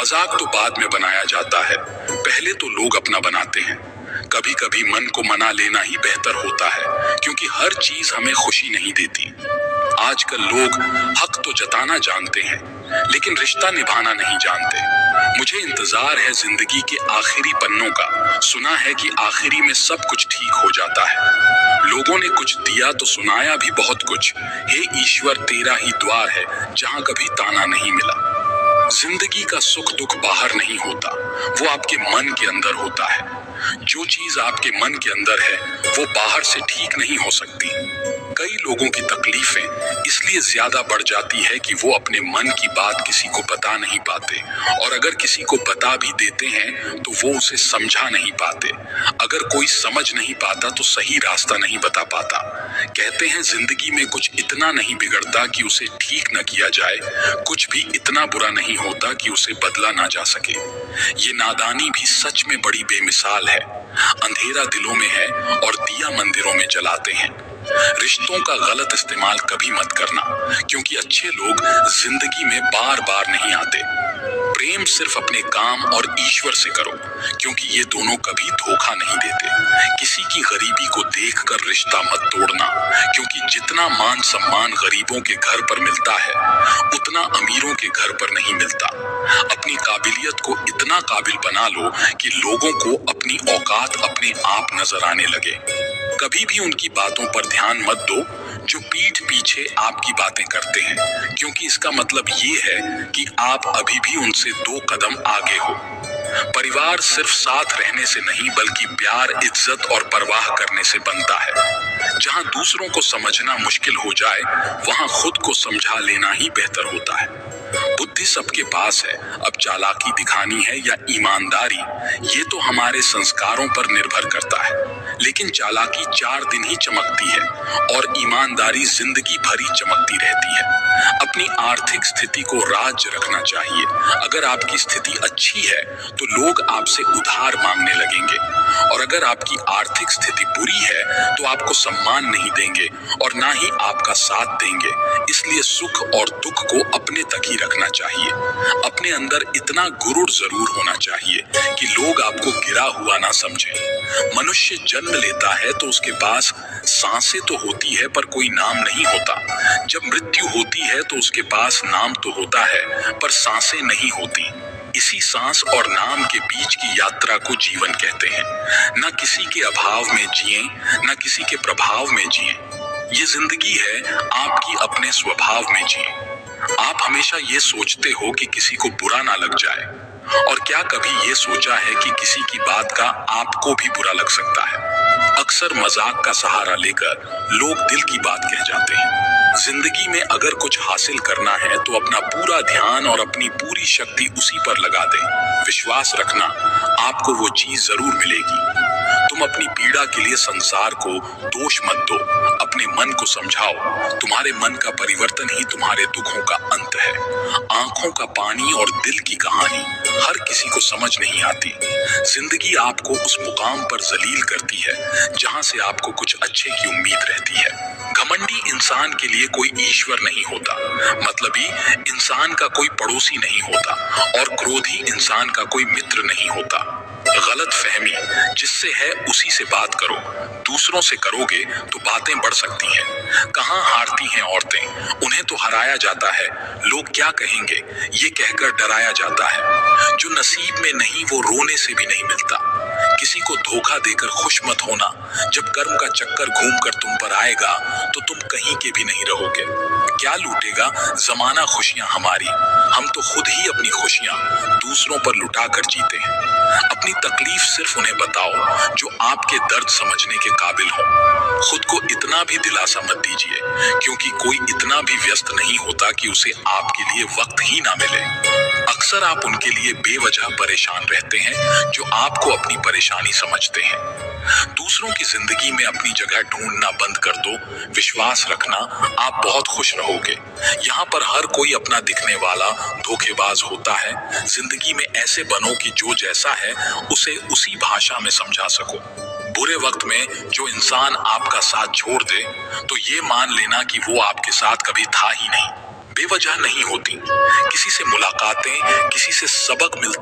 मजाक तो बाद में बनाया जाता है, पहले तो लोग अपना बनाते हैं। कभी कभी मन को मना लेना ही बेहतर होता है, क्योंकि हर चीज हमें खुशी नहीं देती। आजकल लोग हक तो जताना जानते हैं, लेकिन रिश्ता निभाना नहीं जानते। मुझे इंतजार है जिंदगी के आखिरी पन्नों का। सुना है कि आखिरी में सब कुछ ठीक हो जाता है। लोगों ने कुछ दिया तो सुनाया भी बहुत कुछ। हे ईश्वर, तेरा ही द्वार है जहां कभी ताना नहीं मिला। जिंदगी का सुख दुख बाहर नहीं होता, वो आपके मन के अंदर होता है। जो चीज आपके मन के अंदर है वो बाहर से ठीक नहीं हो सकती। कई लोगों की तकलीफें इसलिए ज्यादा बढ़ जाती है कि वो अपने मन की बात किसी को बता नहीं पाते, और अगर किसी को बता भी देते हैं तो वो उसे समझा नहीं पाते। अगर कोई समझ नहीं पाता तो सही रास्ता नहीं बता पाता। कहते हैं जिंदगी में कुछ इतना नहीं बिगड़ता कि उसे ठीक न किया जाए, कुछ भी इतना बुरा नहीं होता कि उसे बदला ना जा सके। ये नादानी भी सच में बड़ी बेमिसाल है। अंधेरा दिलों में है और दिया मंदिरों में जलाते हैं। रिश्तों का गलत इस्तेमाल कभी मत करना, क्योंकि अच्छे लोग जिंदगी में बार बार नहीं आते। प्रेम सिर्फ अपने काम और ईश्वर से करो, क्योंकि ये दोनों कभी धोखा नहीं देते। किसी की गरीबी को देखकर रिश्ता मत तोड़ना, क्योंकि जितना मान सम्मान गरीबों के घर पर मिलता है उतना अमीरों के घर पर नहीं मिलता। अपनी काबिलियत को इतना काबिल बना लो कि लोगों को अपनी औकात अपने आप नजर आने लगे। कभी भी उनकी बातों पर ध्यान मत दो जो पीठ पीछे आपकी बातें करते हैं, क्योंकि इसका मतलब ये है कि आप अभी भी उनसे 2 कदम आगे हो। परिवार सिर्फ साथ रहने से नहीं, बल्कि प्यार, इज्जत और परवाह करने से बनता है। जहां दूसरों को समझना मुश्किल हो जाए, वहां खुद को समझा लेना ही बेहतर होता है। बुद्धि सबके पास है, अब चालाकी दिखानी है या ईमानदारी, ये तो हमारे संस्कारों पर निर्भर करता है। लेकिन चालाकी 4 दिन ही चमकती है और ईमानदारी जिंदगी भर ही चमकती रहती है। अपनी आर्थिक स्थिति को राज्य रखना चाहिए। अगर आपकी स्थिति अच्छी है तो लोग आपसे उधार मांगने लगेंगे, और अगर आपकी आर्थिक स्थिति बुरी है तो आपको सम्मान नहीं देंगे और ना ही आपका साथ देंगे। इसलिए सुख और दुख को अपने तक ही रखना चाहिए। अपने अंदर इतना गुरूर जरूर होना चाहिए कि लोग आपको गिरा हुआ ना समझें। मनुष्य जन्म लेता है तो उसके पास सांसें तो होती है पर कोई नाम नहीं होता। जब मृत्यु होती है तो उसके पास नाम तो होता है पर सांसें नहीं होती। इसी सांस और नाम के बीच की यात्रा को जीवन कहते हैं। न किसी के अभाव में जिए, न किसी के प्रभाव में जिए। ये जिंदगी है आपकी अपने स्वभाव में जिए। आप हमेशा ये सोचते हो कि किसी को बुरा ना लग जाए, और क्या कभी ये सोचा है कि किसी की बात का आपको भी बुरा लग सकता है? अक्सर मजाक का सहारा लेकर लोग दिल की बात कह जाते हैं। जिंदगी में अगर कुछ हासिल करना है तो अपना पूरा ध्यान और अपनी पूरी शक्ति उसी पर लगा दें। विश्वास रखना, आपको वो चीज जरूर मिलेगी। तुम अपनी पीड़ा के लिए संसार को दोष मत दो, अपने मन को समझाओ। तुम्हारे मन का परिवर्तन ही तुम्हारे दुखों का अंत है। आंखों का पानी और दिल की कहानी हर किसी को समझ नहीं आती। जिंदगी आपको उस मुकाम पर जलील करती है जहां से आपको कुछ अच्छे की उम्मीद रहती है। घमंडी इंसान के लिए कोई ईश्वर नहीं होता, मतलबी इंसान का कोई पड़ोसी नहीं होता, और क्रोधी इंसान का कोई मित्र नहीं होता। गलत फहमी जिससे है उसी से बात करो। दूसरों से करोगे तो बातें बढ़ सकती हैं। कहाँ हारती हैं औरतें, उन्हें तो हराया जाता है। लोग क्या कहेंगे ये कहकर डराया जाता है। जो नसीब में नहीं वो रोने से भी नहीं मिलता। किसी को धोखा देकर खुश मत होना। जब कर्म का चक्कर घूमकर तुम पर आएगा तो तुम कहीं के भी नहीं रहोगे। क्या लूटेगा जमाना खुशियां हमारी, हम तो खुद ही अपनी खुशियां दूसरों पर लुटा कर जीते हैं। अपनी तकलीफ सिर्फ उन्हें बताओ जो आपके दर्द समझने के काबिल हो। खुद को इतना भी दिलासा मत दीजिए, क्योंकि कोई इतना भी व्यस्त नहीं होता कि उसे आपके लिए वक्त ही ना मिले। अक्सर आप उनके लिए बेवजह परेशान रहते हैं जो आपको अपनी परेशानी समझते हैं। दूसरों की जिंदगी में अपनी जगह ढूंढना बंद कर दो। विश्वास रखना, आप बहुत खुश रहोगे। यहाँ पर हर कोई अपना दिखने वाला धोखेबाज होता है। जिंदगी में ऐसे बनो कि जो जैसा है उसे उसी भाषा में समझा सको। बुरे वक्त में जो इंसान आपका साथ छोड़ दे तो ये मान लेना कि वो आपके साथ कभी था ही नहीं। बेवजह नहीं होती। किसी से मुलाकातें, किसी से सबक मिलता